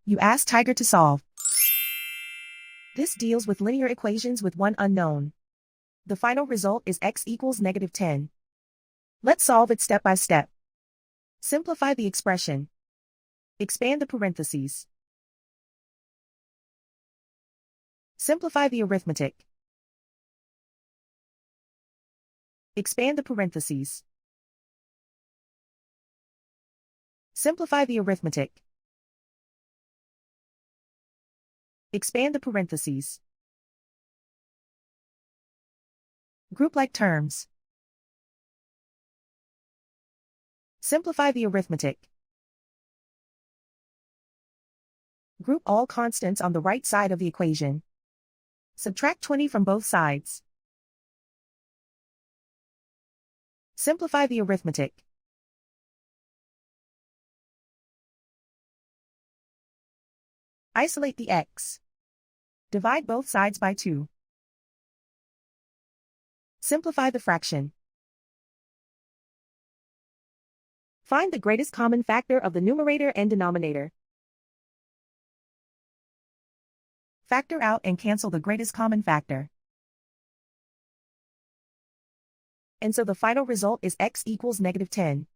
You ask Tiger to solve. This deals with linear equations with one unknown. The final result is x equals -10. Let's solve it step by step. Simplify the expression. Expand the parentheses. Simplify the arithmetic. Expand the parentheses. Simplify the arithmetic. Expand the parentheses. Group like terms. Simplify the arithmetic. Group all constants on the right side of the equation. Subtract 20 from both sides. Simplify the arithmetic. Isolate the x. Divide both sides by 2. Simplify the fraction. Find the greatest common factor of the numerator and denominator. Factor out and cancel the greatest common factor. And so the final result is x equals -10.